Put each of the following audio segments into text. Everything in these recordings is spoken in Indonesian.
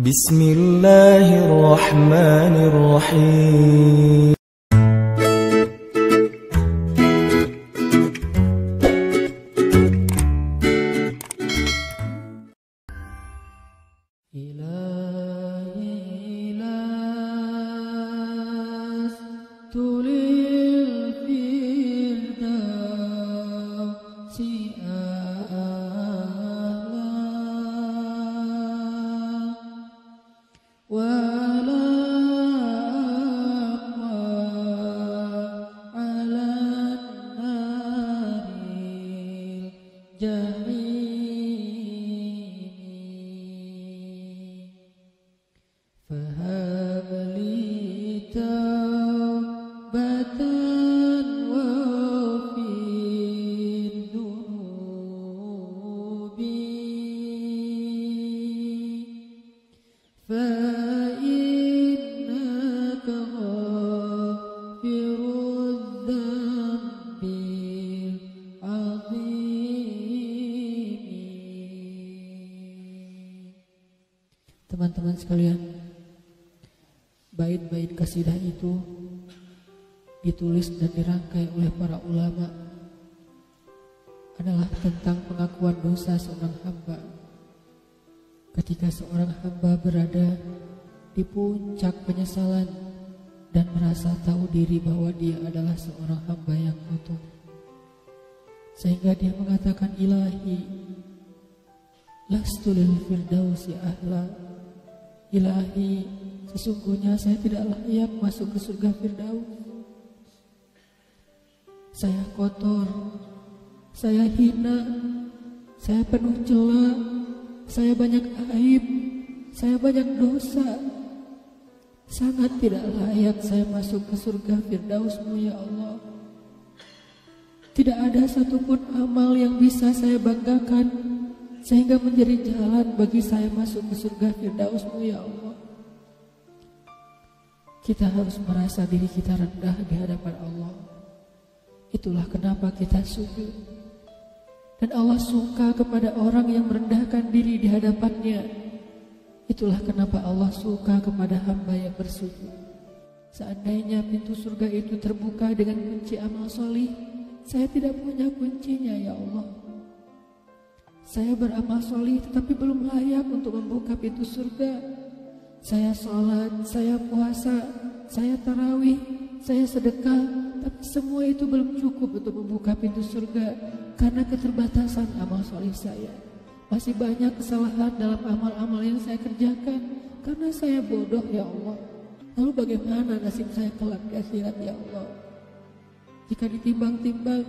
Bismillahirrahmanirrahim. Teman-teman sekalian, bait-bait kasidah itu ditulis dan dirangkai oleh para ulama adalah tentang pengakuan dosa seorang hamba. Ketika seorang hamba berada di puncak penyesalan dan merasa tahu diri bahwa dia adalah seorang hamba yang kotor, sehingga dia mengatakan, Ilahi, lastu lil firdausi ahla. Ilahi, sesungguhnya saya tidak layak masuk ke surga Firdaus. Saya kotor, saya hina, saya penuh cela, saya banyak aib, saya banyak dosa. Sangat tidak layak saya masuk ke surga Firdaus-Mu ya Allah. Tidak ada satupun amal yang bisa saya banggakan sehingga menjadi jalan bagi saya masuk ke surga Firdaus-Mu ya Allah. Kita harus merasa diri kita rendah di hadapan Allah. Itulah kenapa kita sujud. Dan Allah suka kepada orang yang merendahkan diri di hadapannya. Itulah kenapa Allah suka kepada hamba yang bersujud. Seandainya pintu surga itu terbuka dengan kunci amal solih, saya tidak punya kuncinya ya Allah. Saya beramal solih tetapi belum layak untuk membuka pintu surga. Saya sholat, saya puasa, saya tarawih, saya sedekah, tapi semua itu belum cukup untuk membuka pintu surga karena keterbatasan amal solih saya. Masih banyak kesalahan dalam amal-amal yang saya kerjakan karena saya bodoh ya Allah. Lalu bagaimana nasib saya kelak di akhirat ya Allah? Jika ditimbang-timbang,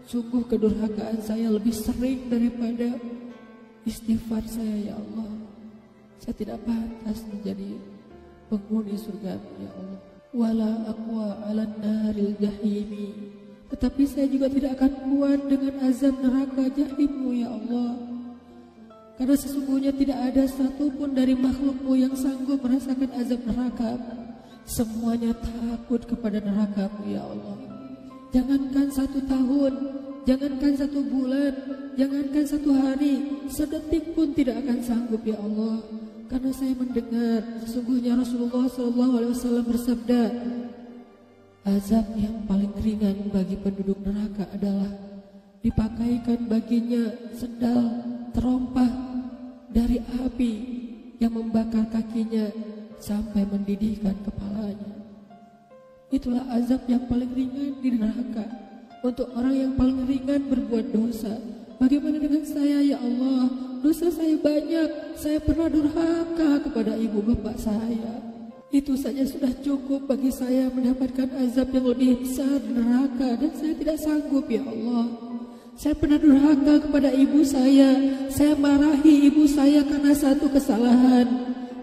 sungguh kedurhakaan saya lebih sering daripada istighfar saya ya Allah. Saya tidak pantas menjadi penghuni surga ya Allah. Wala aqwa 'alan naril jahimi. Tetapi saya juga tidak akan kuat dengan azab neraka jahim-Mu ya Allah. Karena sesungguhnya tidak ada satupun dari makhluk-Mu yang sanggup merasakan azab neraka. Semuanya takut kepada neraka-Mu ya Allah. Jangankan 1 tahun, jangankan 1 bulan, jangankan 1 hari, sedetik pun tidak akan sanggup ya Allah. Karena saya mendengar sesungguhnya Rasulullah SAW bersabda, azab yang paling ringan bagi penduduk neraka adalah dipakaikan baginya sendal terompah dari api yang membakar kakinya sampai mendidihkan kepalanya. Itulah azab yang paling ringan di neraka untuk orang yang paling ringan berbuat dosa. Bagaimana dengan saya ya Allah? Dosa saya banyak. Saya pernah durhaka kepada ibu bapak saya. Itu saja sudah cukup bagi saya mendapatkan azab yang lebih besar di neraka, dan saya tidak sanggup ya Allah. Saya pernah durhaka kepada ibu saya. Saya marahi ibu saya karena satu kesalahan.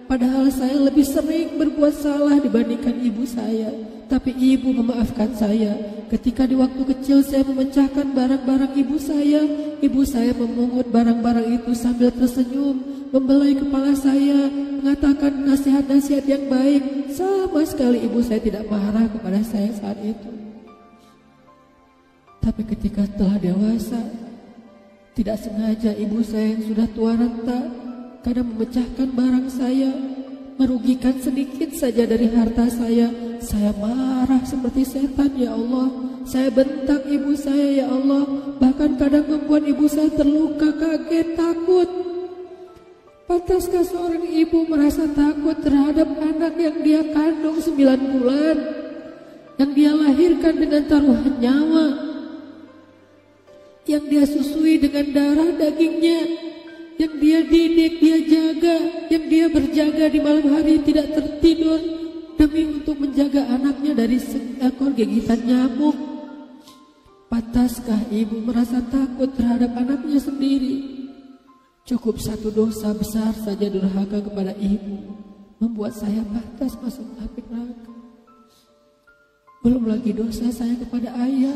Padahal saya lebih sering berbuat salah dibandingkan ibu saya. Tapi ibu memaafkan saya. Ketika di waktu kecil saya memecahkan barang-barang ibu saya memungut barang-barang itu sambil tersenyum, membelai kepala saya, mengatakan nasihat-nasihat yang baik. Sama sekali ibu saya tidak marah kepada saya saat itu. Tapi ketika telah dewasa, tidak sengaja ibu saya yang sudah tua renta kadang memecahkan barang saya, merugikan sedikit saja dari harta saya marah seperti setan ya Allah. Saya bentak ibu saya ya Allah, bahkan kadang membuat ibu saya terluka, kaget, takut. Pantaskah seorang ibu merasa takut terhadap anak yang dia kandung 9 bulan, yang dia lahirkan dengan taruhan nyawa, yang dia susui dengan darah dagingnya, yang dia didik, dia jaga, yang dia berjaga di malam hari tidak tertidur demi untuk menjaga anaknya dari seekor gigitan nyamuk. Pantaskah ibu merasa takut terhadap anaknya sendiri? Cukup satu dosa besar saja durhaka kepada ibu membuat saya pantas masuk api neraka. Belum lagi dosa saya kepada ayah,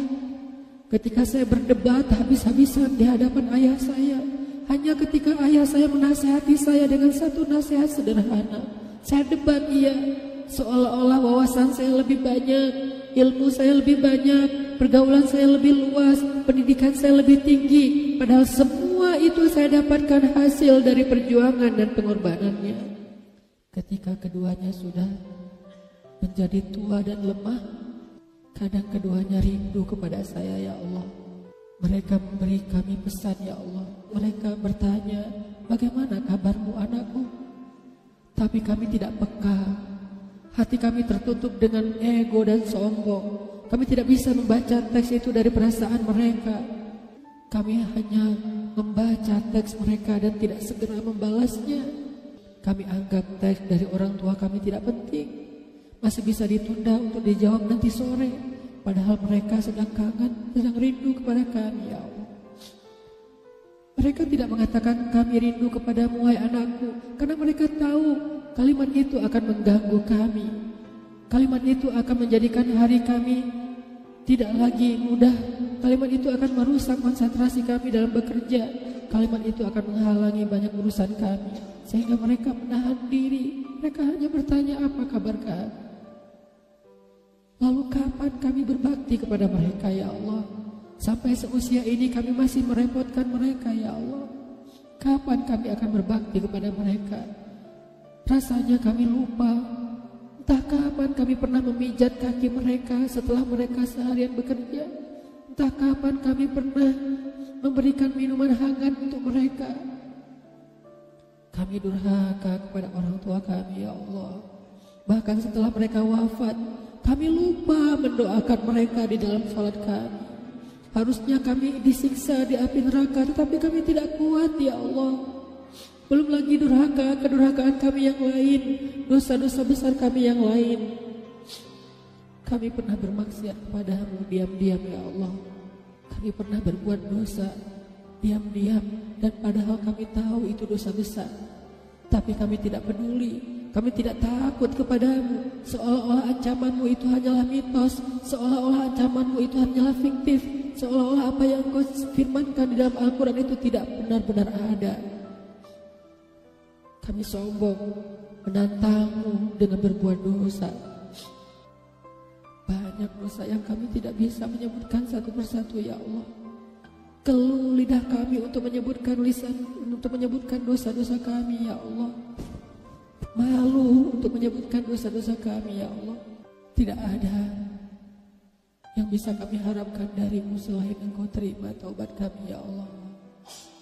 ketika saya berdebat habis-habisan di hadapan ayah saya, hanya ketika ayah saya menasihati saya dengan satu nasihat sederhana, saya debat dia, seolah-olah wawasan saya lebih banyak, ilmu saya lebih banyak, pergaulan saya lebih luas, pendidikan saya lebih tinggi. Padahal semua itu saya dapatkan hasil dari perjuangan dan pengorbanannya. Ketika keduanya sudah menjadi tua dan lemah, kadang keduanya rindu kepada saya ya Allah. Mereka memberi kami pesan ya Allah. Mereka bertanya, bagaimana kabarmu anakku? Tapi kami tidak peka. Hati kami tertutup dengan ego dan sombong. Kami tidak bisa membaca teks itu dari perasaan mereka. Kami hanya membaca teks mereka dan tidak segera membalasnya. Kami anggap teks dari orang tua kami tidak penting, masih bisa ditunda untuk dijawab nanti sore. Padahal mereka sedang kangen, sedang rindu kepada kami ya Allah. Mereka tidak mengatakan kami rindu kepadamu wahai anakku, karena mereka tahu kalimat itu akan mengganggu kami. Kalimat itu akan menjadikan hari kami tidak lagi mudah. Kalimat itu akan merusak konsentrasi kami dalam bekerja. Kalimat itu akan menghalangi banyak urusan kami, sehingga mereka menahan diri. Mereka hanya bertanya, apa kabar kami? Lalu kapan kami berbakti kepada mereka ya Allah? Sampai seusia ini kami masih merepotkan mereka ya Allah. Kapan kami akan berbakti kepada mereka? Rasanya kami lupa. Entah kapan kami pernah memijat kaki mereka setelah mereka seharian bekerja. Entah kapan kami pernah memberikan minuman hangat untuk mereka. Kami durhaka kepada orang tua kami ya Allah. Bahkan setelah mereka wafat, kami lupa mendoakan mereka di dalam salat kami. Harusnya kami disiksa di api neraka, tetapi kami tidak kuat ya Allah. Belum lagi durhaka, kedurhakaan kami yang lain, dosa-dosa besar kami yang lain. Kami pernah bermaksiat kepadamu diam-diam ya Allah. Kami pernah berbuat dosa diam-diam, dan padahal kami tahu itu dosa besar. Tapi kami tidak peduli. Kami tidak takut kepadamu, seolah-olah ancamanmu itu hanyalah mitos, seolah-olah ancamanmu itu hanyalah fiktif, seolah-olah apa yang kau firmankan di dalam Al-Quran itu tidak benar-benar ada. Kami sombong, menantangmu dengan berbuat dosa. Banyak dosa yang kami tidak bisa menyebutkan satu persatu ya Allah. Keluh lidah kami untuk menyebutkan dosa-dosa kami ya Allah. Malu untuk menyebutkan dosa-dosa kami ya Allah. Tidak ada yang bisa kami harapkan darimu selain Engkau terima taubat kami ya Allah.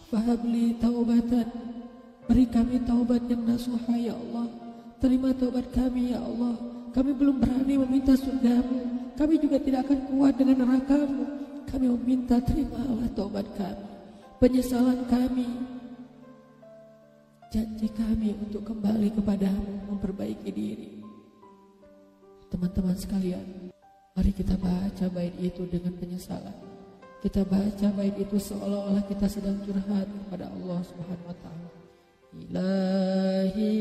Fahabli taubatan, beri kami taubat yang nasuha ya Allah. Terima taubat kami ya Allah. Kami belum berani meminta surgamu, kami juga tidak akan kuat dengan nerakamu. Kami meminta terimalah taubat kami, penyesalan kami, janji kami untuk kembali kepadamu, memperbaiki diri. Teman-teman sekalian, mari kita baca bait itu dengan penyesalan. Kita baca bait itu seolah-olah kita sedang curhat kepada Allah Subhanahu wa taala. Ilahi